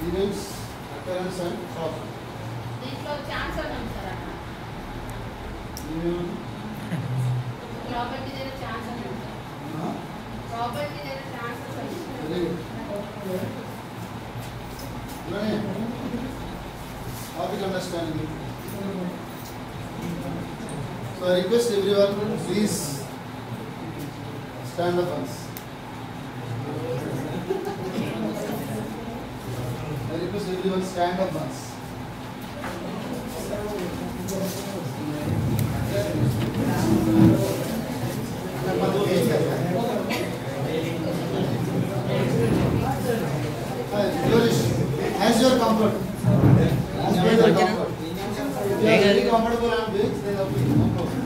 Events occurrence and profit దీంట్లో chance అని ఉంటారా ప్రాపర్టీ దగ్గర ఛాన్స్ అని ఉంటారా ప్రాపర్టీ దగ్గర chance topic understanding. So I request everyone please stand up once. I request everyone stand up once. As your comfort. If you are very comfortable on this, then okay, no problem.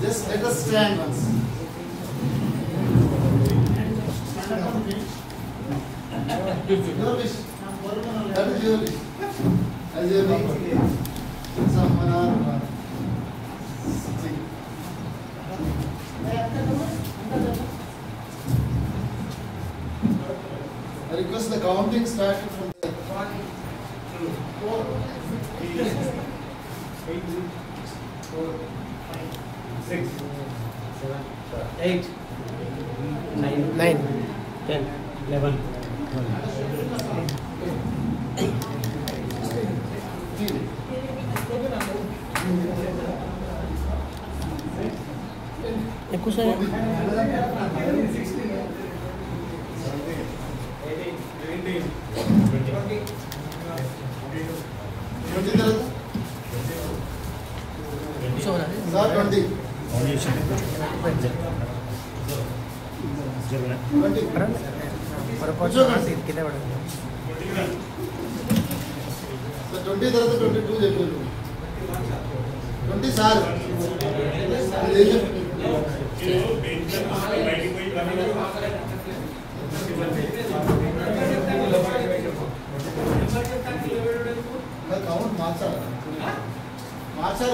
Just let us stand once. Your wish. That is your wish. As your comfort. Someone or sitting. I request the counting started from the 1, 2, 4, 8, 4, 5, 6, 7, 8, 9, 10, 11,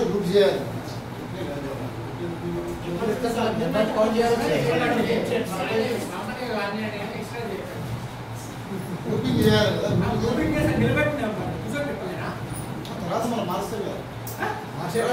group here. Grouping here. Grouping is a deliberate number. That's my master. Master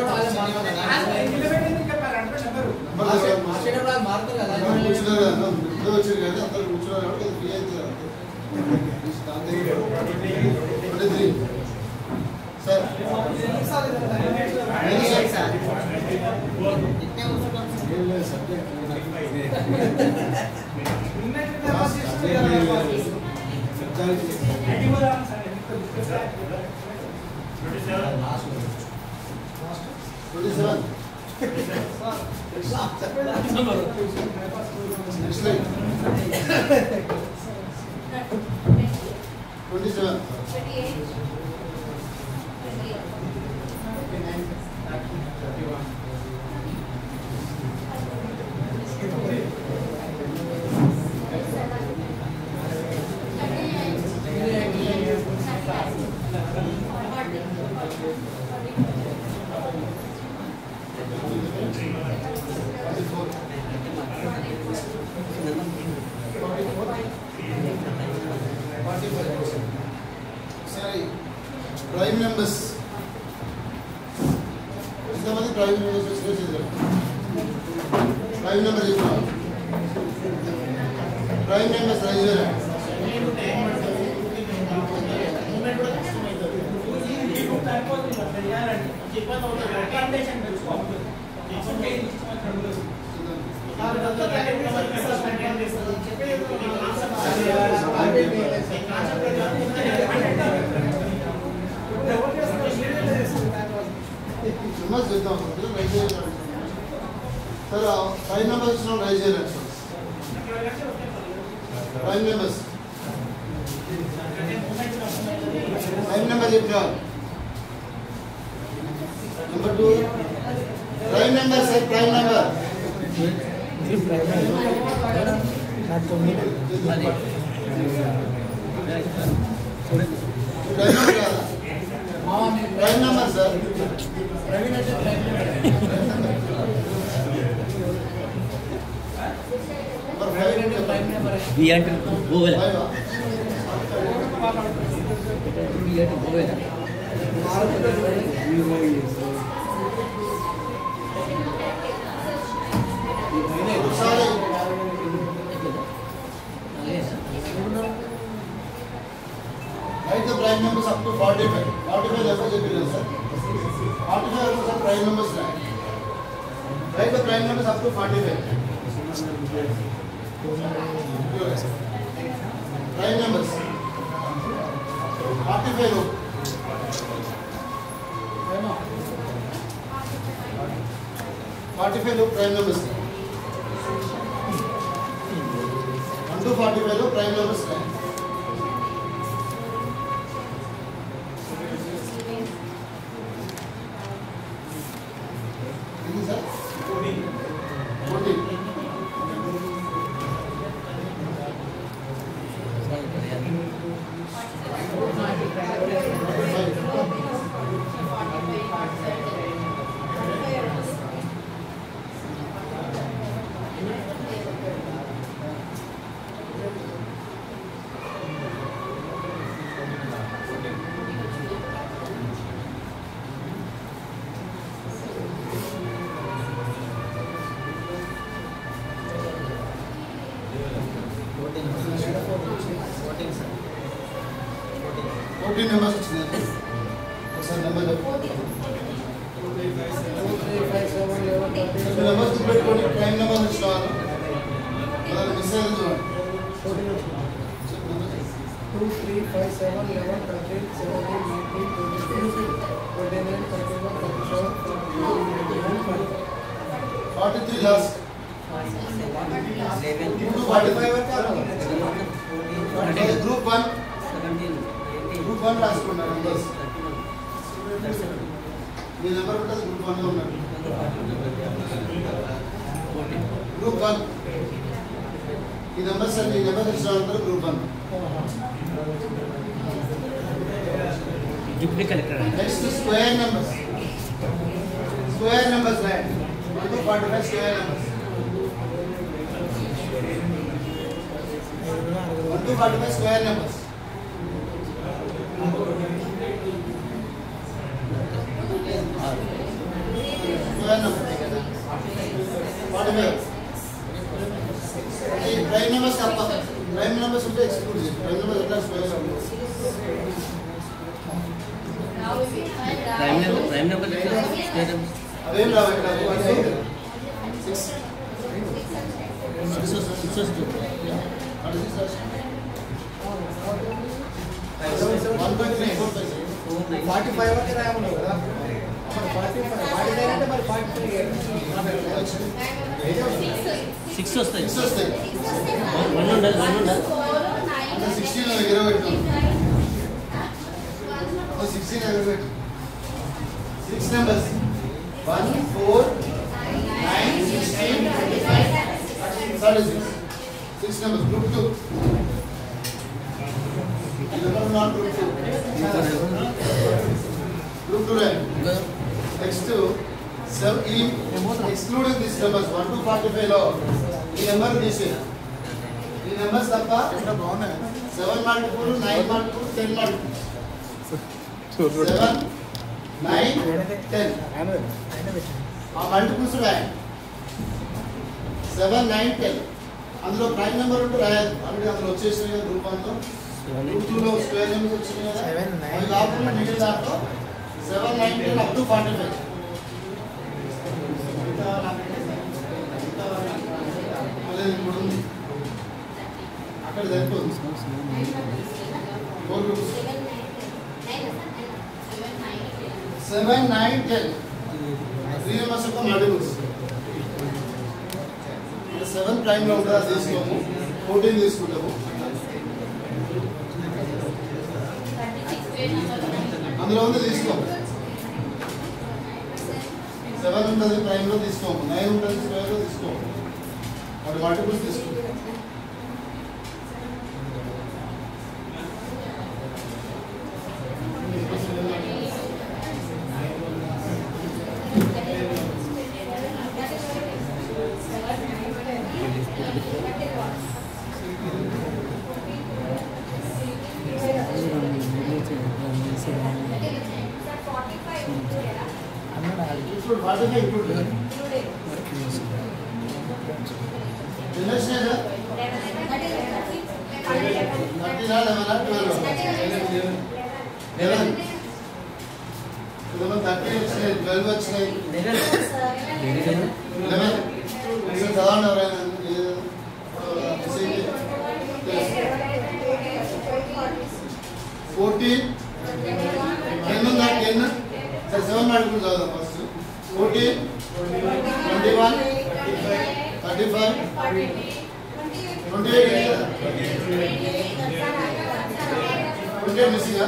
Sir. Prime members. Is the money prime members? Prime members is not. Prime members are here. Sir, prime members is not raise your hands. Prime members. Prime number is not. Number 2. Prime number, sir, prime number. Prime number, sir. Number 5 prime number. B అంటే గోవెల five B అంటే గోవెల ఒకసారి write the prime numbers up to 45. 45 levels of billion, sir. 45 levels of prime numbers right. Write the prime numbers up to 45. Prime numbers. 45 look. 45 look prime numbers. 1 to 45 look prime numbers right. numbers వచ్చింది ఒకసారి number numbers పెట్టుకోండి prime number ఇస్తాను మనం miss అయ్యింది చూడండి 2 3 5 7 11 13 17 18 20 43 last 45 group 1 group 1 రాసుకున్నారు numbers మీ number ఉంటుంది group 1 లో ఉన్నారు గ్రూప్ 1 ఈ నెంబర్స్ అన్ని నెంబర్ ఇస్తారు group 1 deputy collector next square numbers right 1 to 45 square numbers 1 to 45 square numbers prime numbers తప్ప ప్రైమ్ నెంబర్స్ ఉంటే ఎక్స్క్లూడ్ చేయండి ప్రైమ్ నెంబర్స్ ఎట్లా స్క్వేర్ ప్రైమ్ నెంబర్ అవేం రావు ఇక్కడ 45 వరకు రాయమను కదా 45 అంటే మరి 6 వస్తాయి 6 వస్తాయి 1 ఉండాలి 16 లో 20 పెట్టాం 16 ఎగరబెట్టు 6 numbers 1 4 9 16 35 6 numbers group 2 number not group 2 group 2 right next sub ఈ ఎక్స్క్లూడింగ్ దిస్ నెంబర్స్ 1 to 45 లో ఈ నెంబర్ తీసేయండి ఈ నెంబర్స్ తప్ప ఇక్కడ బాగున్నాయి 7 మల్టిపుల్ 9 మల్టిపుల్ 10 మల్టిపుల్ 7 9 10 ఆ మల్టిపుల్స్ రాయండి 7 9 10 అందులో ప్రైమ్ నెంబర్ ఉంటే రాయాలి ఆల్రెడీ అందులో వచ్చేసినాయి గ్రూప్ 1 లో గ్రూప్ 2 లో స్క్వేర్ నెంబర్స్ వచ్చినాయి కదా అవి కాకుండా మిగిలిన దాంట్లో 7 9 10 అప్ టు 45 ఇప్పుడు అక్కడ సరిపోతుంది 4 గ్రూప్స్ 7 9 10 3 నెంబర్స్ యొక్క మల్టిపుల్స్ 7 ప్రైమ్ లో ఉంటుందా తీసుకోము 14 తీసుకుంటాము అందులో ఉంది తీసుకోము 7 ఉంటుంది ప్రైమ్ లో తీసుకోము 9 ఉంటుంది స్క్వేర్ లో తీసుకోము వాటి మల్టిపుల్స్ తీసుకోము include 45 include. The next is 30 ना 11 11 30 వచ్చినాయి 12 వచ్చినాయి 11 ఇది చదవండి ఎవరైనా 14 10 ఉందా 10 సరే 7 మాడుకుని చదువుదాం ఫస్ట్ 14 21 35 28 మిస్సింగ్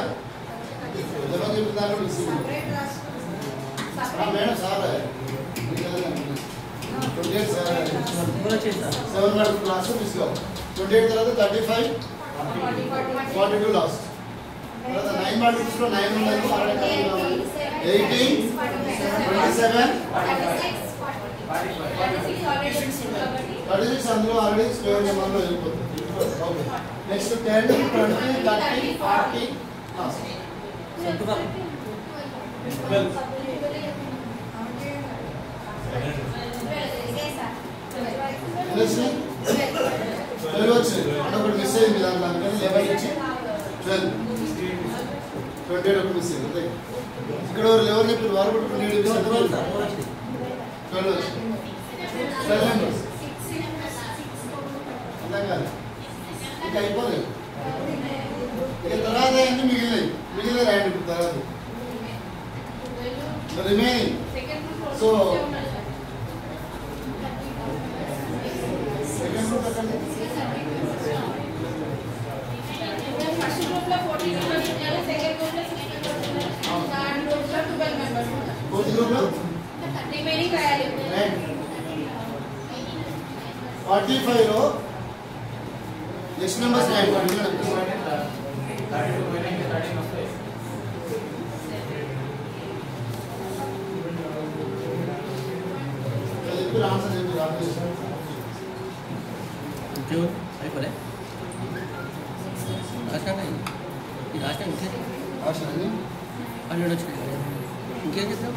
जब చెప్తా missing madam sir 28 sir 7 mark class miss కావు 28 తర్వాత 35 42 లాస్ట్ తర్వాత 9 మార్క్స్ లో 9 ఉన్నది 18 27 36 అందులో ఆల్రెడీ స్క్వేర్ నెంబర్లో వెళ్ళిపోతుంది ఓకే నెక్స్ట్ 10 20 30 40 లాస్ట్ ఒకటి మిస్ అయింది దాంట్లో అందుకని 11 ఇచ్చి 12 28 ఒకటి మిస్ అయింది ఇక్కడ 11 చెప్పి వారు కూడా 28 12 members అంతే కాదు ఇంకా అయిపోలేదు ఇక తర్వాత అన్ని మిగిలిన రాయండి ఇప్పుడు తర్వాత రిమైనింగ్ సో సెకండ్ గ్రూప్ ఎక్కడ ఫస్ట్ గ్రూప్ లో 14 మెంబర్స్ ఉన్నారు సెకండ్ గ్రూప్ లో 16 మెంబర్స్ ఉన్నారు థర్డ్ గ్రూప్ లో 12 మెంబర్స్ ఉన్నారు ఫోర్త్ గ్రూప్ లో రిమైనింగ్ రాయాలి 45 లో నెక్స్ట్ నంబర్స్ రాయండి ఆన్సర్ చెప్పి అయిపోలే రాష్ట్రంగా ఈ రాష్ట్రం ఇంకే రాష్ట్రాన్ని 12 వచ్చినాయి ఇంకేం చెప్తాం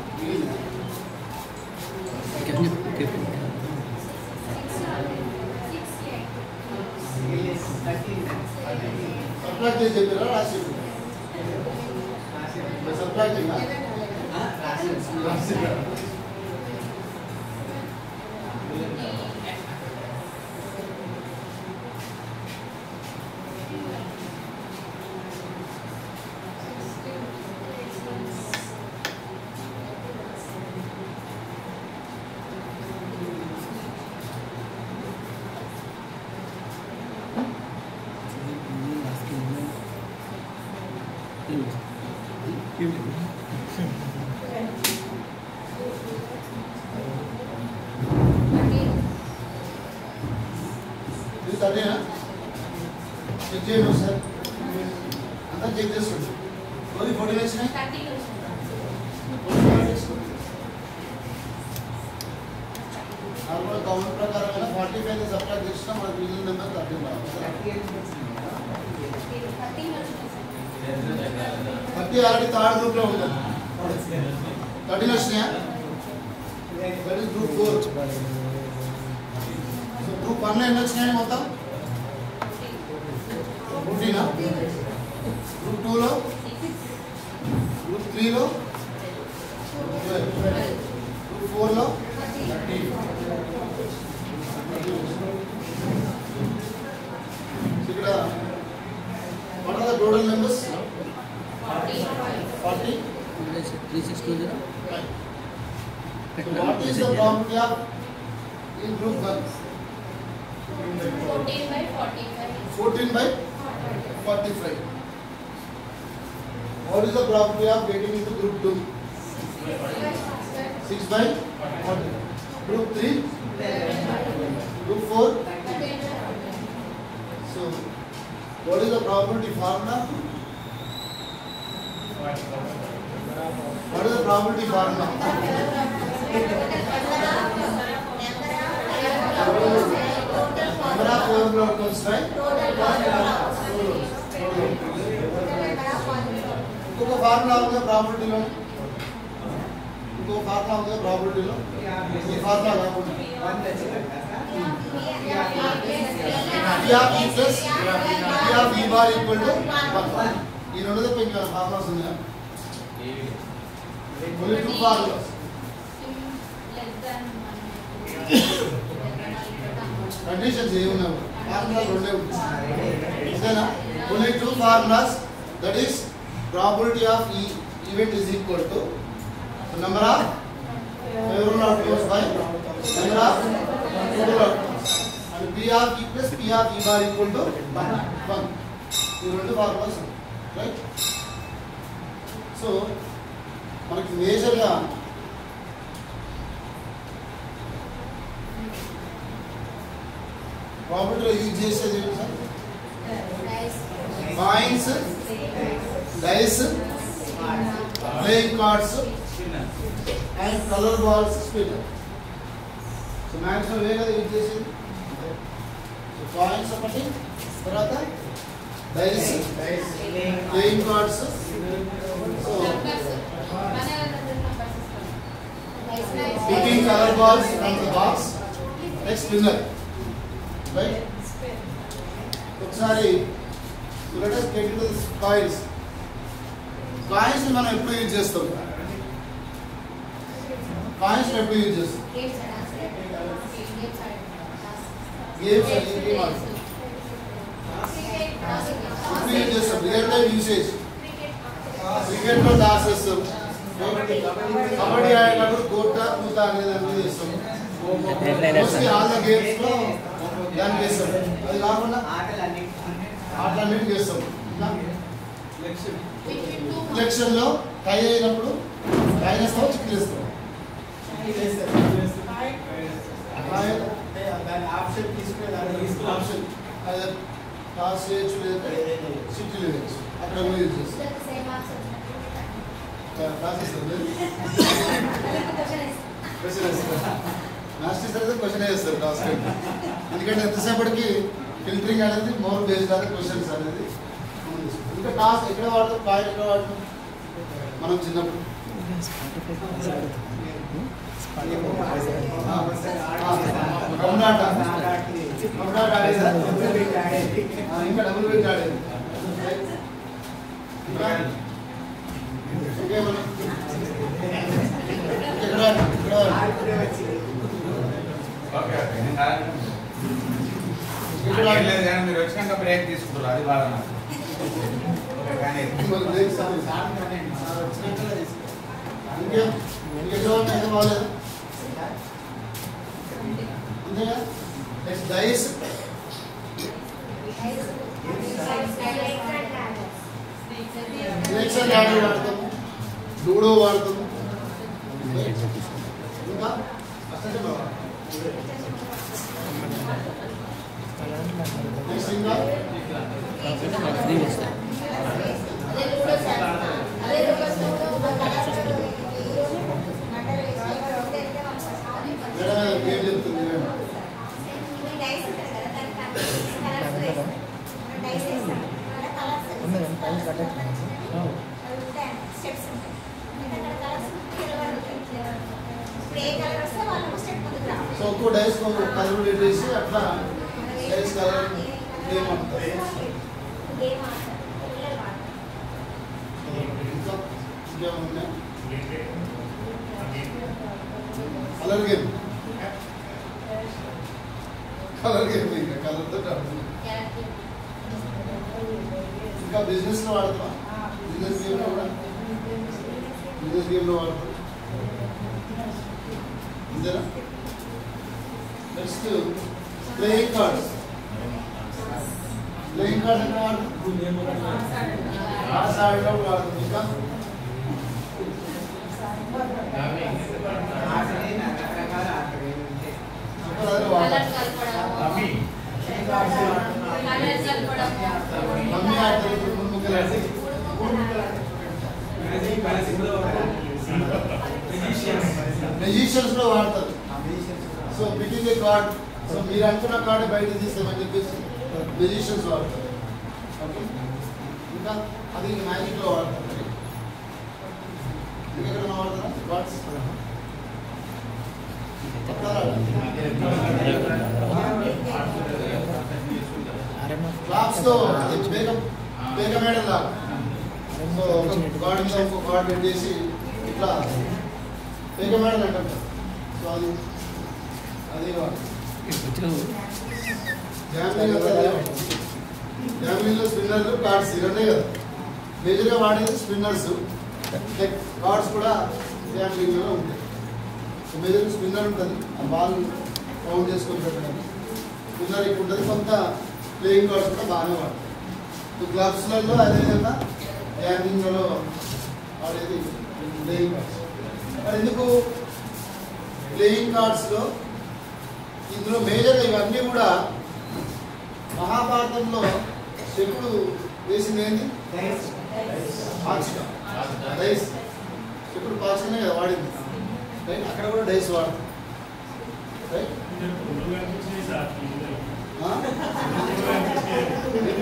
సబ్ట్రాక్ట్ చేసి చెప్పారా రాసి సబ్ట్రాక్టింగ్ అదేనా చెక్ చేయండి సార్ అంతా చెక్ చేసుకోండి ఓన్లీ 40 వచ్చినాయి 30 నార్మల్ కౌంట్ ప్రకారం 45 సబ్ట్రాక్ట్ చేసినా మనకు మిగిలిన నెంబర్ 30 ఆల్రెడీ థర్డ్ గ్రూప్ లో ఉంటాం 30 వచ్చినాయా that is group 4 so group 1 లో ఎన్ని వచ్చినాయి మొత్తం 14 గ్రూప్ 2 లో గ్రూప్ 3 లో 12 గ్రూప్ 4 లో 13 ఇక్కడ what are the total members 40 3620 so what is the probability of in group 1 14 by 45 what is the probability of getting into group 2 6 by 40 group 3 group 4 so what is the probability formula what is the probability formula number of overload comes by ఇంకొక formula ఉంది ప్రాపర్టీలో ఇంకో formula ఉంది ప్రాబిలిటీలో ఈ formula కాకుండా P of E plus P of E bar equal to 1. ఈ రెండు తప్ప ఇంకా ఫార్ములాస్ ఉన్నాయా? Only 2 formulas. కండిషన్స్ ఏమున్నావు? ఫార్ములా రెండే ఉంటాయి. ఇదేనా? Only 2 formulas. That is probability of ఈ event is equal to number of favorable outcomes by number of favorable outcomes. And P of E plus P of E bar equal to 1. ఈ రెండు formulas right. So మనకి మేజర్గా ప్రాబిలిటీలో use చేసేది ఏంటి sir? Coins, dice, playing cards and colour balls, spinner. So maximum ఏ కదా use చేసేది? So coins ఒకటి, తర్వాత dice, playing cards, so picking color balls from the box, next spinner, right? ఒకసారి let us get into the coins. Coins ని మనం ఎప్పుడు use చేస్తాం? కాయిన్స్ ని ఎప్పుడు యూజ్ చేస్తాం? గేమ్స్ అని ఎప్పుడు యూజ్ చేస్తాం? Real time usage. క్రికెట్ లో టాస్ చేస్తాం, కబడ్డీ ఆడేటప్పుడు కోట కూత అనేది అన్ని చేస్తాం. మోస్ట్లీ ఆల్ ద గేమ్స్ లో దాన్ని చేస్తాం. అది కాకుండా ఆటలన్నిటి చేస్తాం. ఎలక్షన్ లో టై అయినప్పుడు టై చేస్తాం, చిక్కులు వేస్తాం. ఆప్షన్ టాస్ చేయొచ్చు, లేదంటే చిక్కులు వేయచ్చు. అక్కడ యూజ్ చేస్తాం. క్వశ్చన్ వేస్తారు టాస్క్. ఎందుకంటే ఎంతసేపటికి ఫిల్టరింగ్ అనేది మోర్ బేస్డ్ ఆన్ క్వశ్చన్స్ అనేది. ఇంకా టాస్క్ ఎక్కడ వాడతాం? కాయిన్ ఎక్కడ వాడతాం? మనం చిన్నప్పుడు ఇంకా డబుల్ బెట్ ఆడేది. మీరు వచ్చినాక బ్రేక్ తీసుకుంటారు, అది బాగా డైస్, వాడతాం, లూడో వాడతాం. ఇంకా ఏం చెప్తుంది? సో ఒక్కో డైస్ కలర్ వేసి అట్లా డైస్ కలర్ గేమ్ అంటారు. ఇంకేమున్నాయి? కలర్ గేమ్, కలర్ గేమ్ ఇంకా కలర్తో ఇంకా బిజినెస్ లో వాడతాం. బిజినెస్ గేమ్ లో కూడా బిజినెస్ గేమ్ లో వాడతాం. అంతేనా? Next playing cards. Playing card ఎక్కడ వాడతాం? కార్డ్స్ ఆడేటప్పుడు వాడతాం. ఇంకా మమ్మీ ఆడతారు. మెజిషియన్స్ లో వాడతారు. So picking a card, so మీరు అనుకున్న కార్డు బయట తీస్తామని చెప్పేసి మెజిషియన్స్ వాడతారు. ఓకే, ఇంకా అది మ్యాజిక్ లో వాడతారు. ఇంకెక్కడ వాడతారా కార్డ్స్? క్లాప్స్తో బేగమేడలా సో ఒక గాడ్ మీద ఒక గాడ్ పెట్టేసి ఇట్లా బేగమేడలు అంటాం. సో అది గ్యామ్లింగ్లో స్పిన్నర్లు కార్డ్స్ రెండే కదా మేజర్గా వాడేది స్పిన్నర్స్, కార్డ్స్ కూడా గ్యామ్లింగ్లో ఉంటాయి. సో మేజర్ స్పిన్నర్ ఉంటుంది, ఆ బాల్ కౌంట్ చేసుకొని పెట్టడానికి స్పిన్నర్ ఎక్కువ ఉంటుంది. కొంత ప్లేయింగ్ కార్డ్స్ కూడా బాగానే వాడతాయి. సో క్లబ్స్లలో అదేవిధంగా గ్యామ్లింగ్లో వాడేది ప్లేయింగ్ కార్డ్స్. మరి ఎందుకు ప్లేయింగ్ కార్డ్స్లో ఇందులో మేజర్గా ఇవన్నీ కూడా మహాభారతంలో శకుడు వేసింది ఏంటి? పాచిక, డైస్. శకుడు పాచికనే కదా వాడింది, రైట్? అక్కడ కూడా డైస్ వాడుతుంది, రైట్?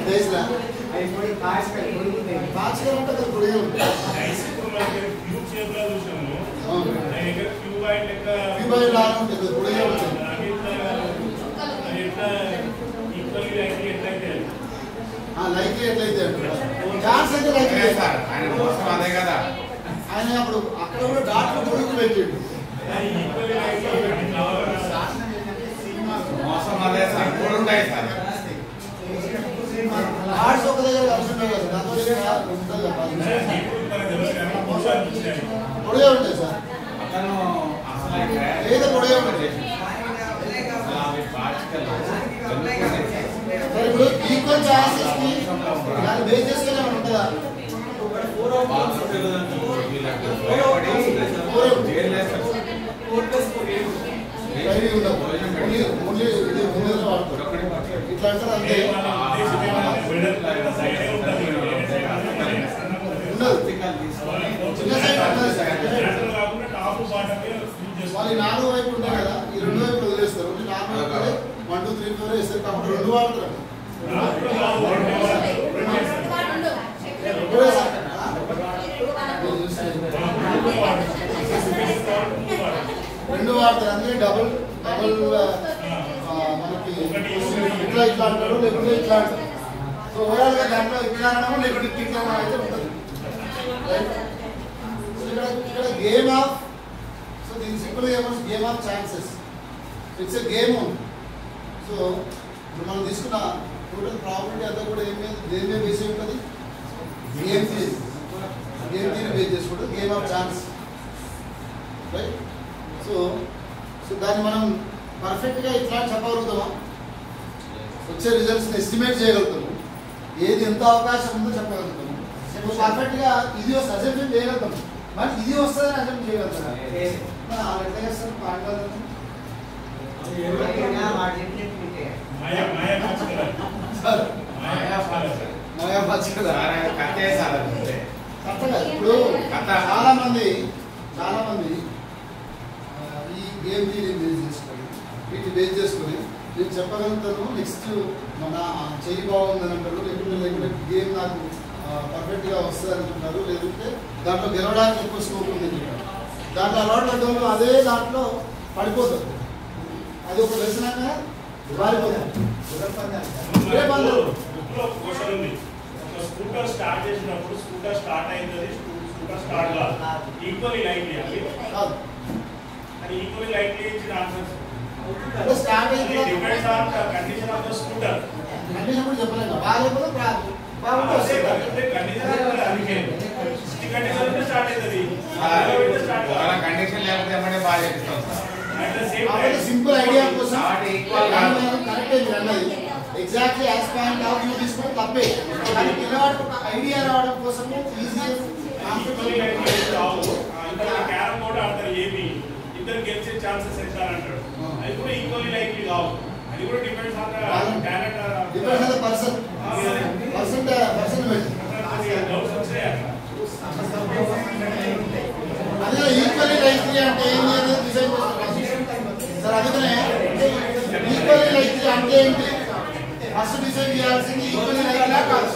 డైస్లా పాచిక ఉంటుంది, పొడిగే ఉంటుంది. క్యూబాయిడ్ లాగా ఉంటుంది, పొడిగే ఉంటుంది. లైక్ ఎట్లయితే ఛాన్స్ అయితే లైక్ అదే కదా ఆయన అప్పుడు అక్కడ కూడా డాక్టర్ పొడుగు పెట్టిండు. మోసం అదే సార్, మూడు ఉంటాయి సార్. కార్డ్స్ ఒక దగ్గర కలిసి ఉంటాయి కదా, దాంతో పొడిగే ఉంటాయి సార్. అతను అసలు ఏదో పొడిగే ఉంటాయి. ఇప్పుడు ఈక్వల్ ఛాన్సెస్ కి దాన్ని బేస్ చేసుకునే ఉంటుందా? ఇట్లా అంటారు అంతే వాళ్ళు నాలుగు వైపు ఉంటాయి కదా, ఈ రెండు వైపు వదిలేస్తారు. నాలుగు వైపు 1 2 3 4 వేస్తారు కాబట్టి రెండు వాడతారు. రెండు వాడతారు, అందుకే డబుల్ మనకి ఇట్లా ఇట్లా అంటారు, లేకుంటే ఇట్లా అంటారు. సో ఓవరాల్ గా దాంట్లో ఇట్లా అనడము లేకుంటే ఇట్లా అయితే ఉంటుంది. ఇక్కడ గేమ్ ఆఫ్, సో దీని simple game of chances. It's a game. So ఇప్పుడు మనం తీసుకున్న టోటల్ ప్రాబిలిటీ అంతా కూడా దేని మీద బేస్ అయి ఉంటుంది? Game theory. Game theory base చేసుకుంటుంది game of chance, right? So దాన్ని మనం పర్ఫెక్ట్గా ఇట్లా చెప్పగలుగుతామా? వచ్చే రిజల్ట్స్ని ఎస్టిమేట్ చేయగలుగుతాము, ఏది ఎంత అవకాశం ఉందో చెప్పగలుగుతాము. పర్ఫెక్ట్గా ఇది అజెంప్షన్ చేయగలుగుతాము, మరి ఇది వస్తుందని అజెంప్ట్ చేయగలుగుతాం. ఎట్లా చేస్తాం? ఇప్పుడు చాలా మంది ఈ గేమ్ థియరీ బేస్ చేసుకొని వీటిని బేస్ చేసుకొని నేను చెప్పగలుగుతాను నెక్స్ట్ మన చెయ్యి బాగుందని అంటారు, లేకుంటే గేమ్ నాకు పర్ఫెక్ట్గా వస్తుంది అనుకుంటారు, లేకుంటే దాంట్లో గెలవడానికి ఎక్కువ స్కోప్ ఉంది అంటారు. దాంట్లో అలవాటు పడ్డవాళ్ళు అదే దాంట్లో పడిపోతారు. అది ఒక వ్యసనంగా మారిపోతారు. స్కూటర్ స్టార్ట్ చేసినప్పుడు స్కూటర్ స్టార్ట్ అయింది, స్కూటర్ స్టార్ట్ కాదు, ఈక్వల్లీ లైక్లీ కాదు అది ఈక్వల్లీ లైక్లీ ఇచ్చిన ఆన్సర్స్ స్టార్ట్ అయింది depends on the condition of the scooter. Condition కూడా చెప్పలేము, బాగాలేకపోతే కండిషన్ లేకపోతే ఏమంటే బాగా చెప్తాం సార్. సింపుల్ ఐడియా కోసం కరెక్ట్ మీరు అన్నది exactly as point of view తీసుకుంటే తప్పే, కానీ పిల్లవాడికి ఒక ఐడియా రావడం కోసము ఈజీగా క్యారమ్ బోర్డు ఆడతారు, ఏమి ఇద్దరు గెలిచే ఛాన్సెస్ ఎంత అంటాడు, అది కూడా ఈక్వల్లీ లైక్లీ కావు. అది కూడా depends on the talent, depends on the person doubts వచ్చాయి. అదే ఈక్వల్లీ లైక్లీ అంటే ఏంటి అనేది డిసైడ్ సార్. అందుకనే ఈక్వల్లీ లైక్లీ అంటే ఏంటి ఫస్ట్ డిసైడ్ చేయాల్సింది ఈక్వల్లీ లైక్లా కాదు.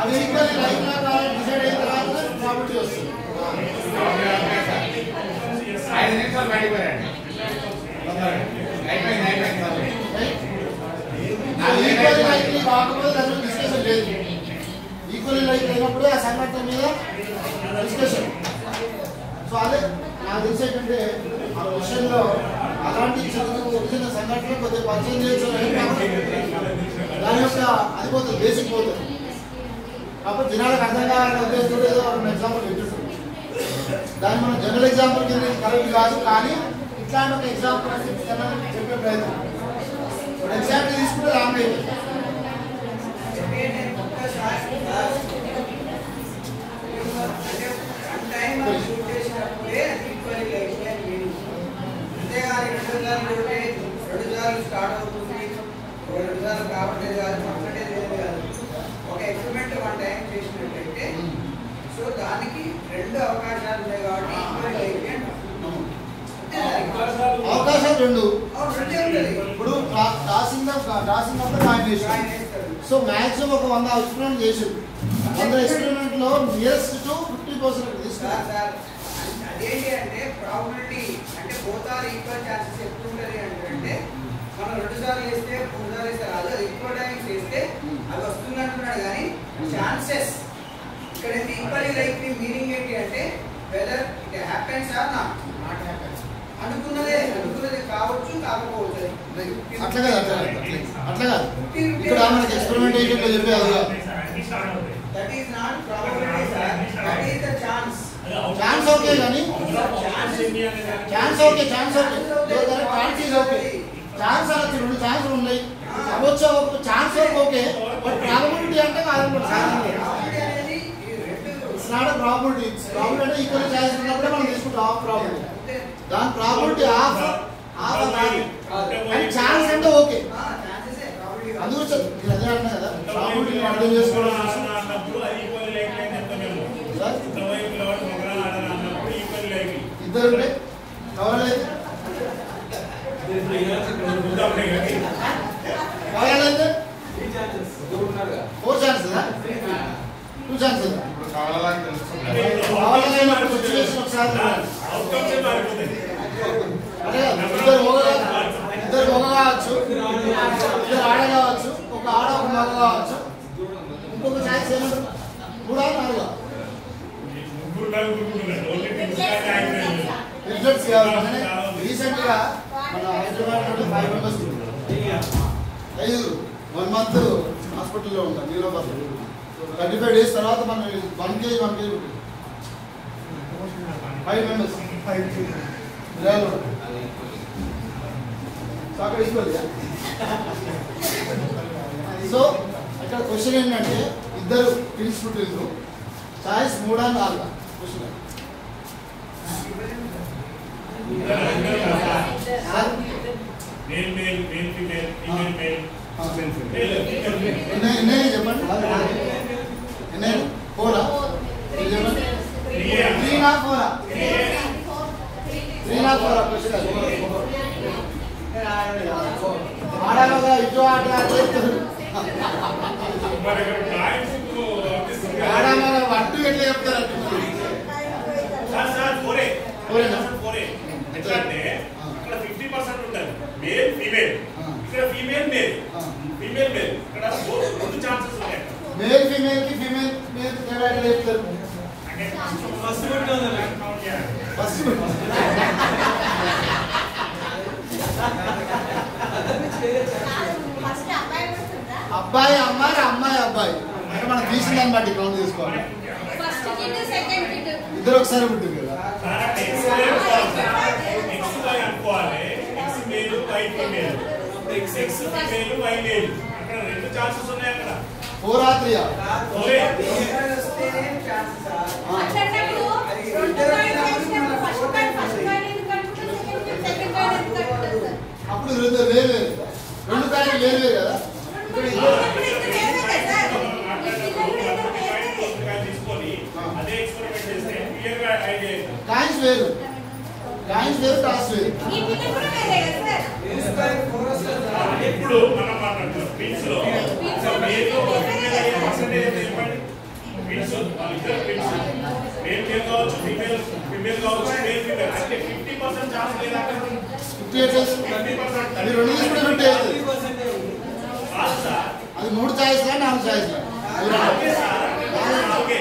అది ఈక్వల్లీ లైక్లా కాదు డిసైడ్ అయిన తర్వాత ప్రాపర్టీ వస్తుంది. 5 నిమిషాలు బయటకు కాకపోతే దాని మీద డిస్కషన్ లేదు. ఈక్వల్లీ లైక్ అయినప్పుడే ఆ సంఘటన మీద డిస్కషన్. సో అదే నాకు తెలిసి ఏంటంటే ఆ విషయంలో అలాంటి చిన్న సంఘటనలు కొద్దిగా పరిచయం చేయొచ్చు, దాని యొక్క అది పోతుంది, బేసిక్ పోతుంది. కాకపోతే జనాలకు అర్థం కావాలని ఉద్దేశంతో ఏదో ఎగ్జాంపుల్ పెట్టుకుంటుంది. దాన్ని మనం జనరల్ ఎగ్జాంపుల్ కింద కరెక్ట్ కాదు, కానీ ఇట్లాంటి ఒక ఎగ్జాంపుల్ చెప్పే ప్రయత్నం. ఇప్పుడు ఎగ్జాంపుల్ తీసుకుంటే రాంగ్ అయిపోతుంది. స్టార్ట్ అవుతుంది, 2 సార్లు కావట్లేదు కాదు, పక్కనేది కాదు. ఒక ఎక్స్పెరిమెంట్ 1 టైం చేసినట్లయితే సో దానికి 2 అవకాశాలు ఉన్నాయి కాబట్టి అవకాశాలు 2. ఇప్పుడు రాసిందంతా జాయిన్ చేసాం. సో మ్యాక్సిమం ఒక 100 ఎక్స్పెరిమెంట్ చేసారు. 100 ఎక్స్పెరిమెంట్ లో నియరెస్ట్ టు 50% తీసుకున్నారు. అదేంటి అంటే ప్రాబిలిటీ అంటే బోత్ ఆర్ ఈక్వల్ ఛాన్సెస్ ఎక్కువ ఉంటుంది అంటే మనం 2 సార్లు వేస్తే 3 సార్లు వేస్తే రాదు, అది ఎక్కువ టైమ్స్ వేస్తే అది వస్తుంది అంటున్నాడు. కానీ ఛాన్సెస్ ఇక్కడ ఈక్వల్లీ లైక్లీ మీనింగ్ ఏంటి అంటే whether it happens or not happens. అనుకున్నదే కావచ్చు కాకపోవచ్చు. అట్లా కాదు. ఇక్కడ మనకి ఎక్స్పెరిమెంటేషన్ లో చెప్పేది that is not probability sir, that is the chance. Chance okay కానీ chance okay chance is okay. Chance అనొచ్చు, 2 ఛాన్సులు ఉన్నాయి అవ్వచ్చు, ఛాన్స్ ఓకే, బట్ ప్రాబబిలిటీ అంటే కాదన్నమాట. It's not a probability. Probability అంటే ఈక్వల్ ఛాన్స్ ఉన్నప్పుడే మనం తీసుకుంటాం హాఫ్ ప్రాబబిలిటీ. దాని ప్రాబబిలిటీ హాఫ్ కానీ ఛాన్స్ అంటే ఓకే. అందుకు నేను అదే అంటున్నా కదా, ప్రాబబిలిటీని అర్థం చేసుకోవడం ఇద్దరు కావాలైతే కావాలైతే 4 ఛాన్సెస్ 2 ఛాన్సెస్ కావాలైనప్పుడు సిచ్యువేషన్ ఒకసారి అదే ఇద్దరు మగ కావచ్చు, 2 ఆడ కావచ్చు, ఒక ఆడ ఒక మగ కావచ్చు. ఇంకొక ఛాన్స్ ఏమంటారు 3 4 రిజల్ట్స్ కావాలి. రీసెంట్ గా మన హైదరాబాద్ 5 మెంబర్స్ 5 1 మంత్ హాస్పిటల్లో ఉంటాం. నీలో 35 డేస్ తర్వాత మనం 1 kg 5 మెంబర్స్ 5 సో ఇక్కడ క్వశ్చన్ ఏంటంటే ఇద్దరు ట్విన్స్ పుట్టిండ్రు, చాయిస్ 3 4 క్వశ్చన్. ఎన్ని చెప్పండి, ఎన్ని 4 చెప్పండి. 3 నా 4 3 నా 4 క్వశ్చన్. ఆడగా ఇటు ఆట ఆడగా వడ్డు ఎట్లా చెప్తారు ఇక్కడ 50% ఉంటుంది మేల్ ఫీమేల్, ఇక్కడ ఫీమేల్ మేల్, ఫీమేల్ మేల్. ఇక్కడ 2 ఛాన్సెస్ ఉన్నాయి. మేల్ ఫీమేల్ కి ఫీమేల్ మేల్ తేడా ఎట్లా చెప్తారు? ఫస్ట్ అబ్బాయి అమ్మాయి అమ్మాయి అబ్బాయి అంటే మనం తీసిన దాన్ని బట్టి కౌంట్ చేసుకోవాలి. ఇద్దరు ఒకసారి పుట్టింది కదా. అనుకోవాలి X male Y female, X female Y male. అక్కడ 2 ఛాన్సెస్ ఉన్నాయి. అక్కడ 4 ఆ 3 ఆ? అప్పుడు 2 వేరు 2 కాయలు వేరు కదా. కాయిన్స్ వేరు టాస్ వేరు. ఇప్పుడు మనం మాట్లాడుతున్నాం ట్విన్స్ లో మేల్ కావచ్చు, ఫీమేల్ కావచ్చు, మేల్ ఫీమేల్ అంటే 50% ఛాన్స్ లేదా? 50% 50% అది 3 ఛాయిస్లా 4 ఛాయిస్లా ఓకే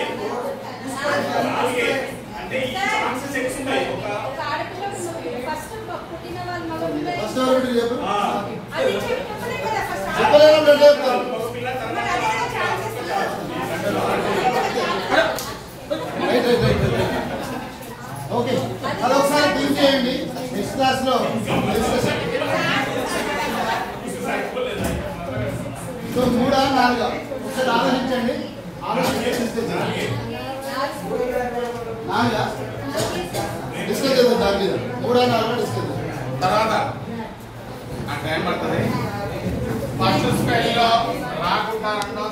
అంటే ఈ ఛాన్సెస్ ఎక్కువ ఉంటాయి ఒక ఆడపిల్ల ఫస్ట్ పుట్టిన వాళ్ళ మగపిల్ల ఫస్ట్ ఎవరు చెప్పు అది చెప్పలే కదా ఫస్ట్ చెప్పలేను రెండు చెప్తాను పిల్ల మరి అదే ఛాన్సెస్ ఓకే అది ఒకసారి థింక్ చేయండి నెక్స్ట్ క్లాస్ లో సో 3 4 ఒకసారి ఆలోచించండి డిస్కస్ చేద్దాం దాని మీద 3 4 డిస్కస్ చేద్దాం తర్వాత ఆ టైం పడుతుంది ఫస్ట్ స్పెల్ లో రాకుండా రెండో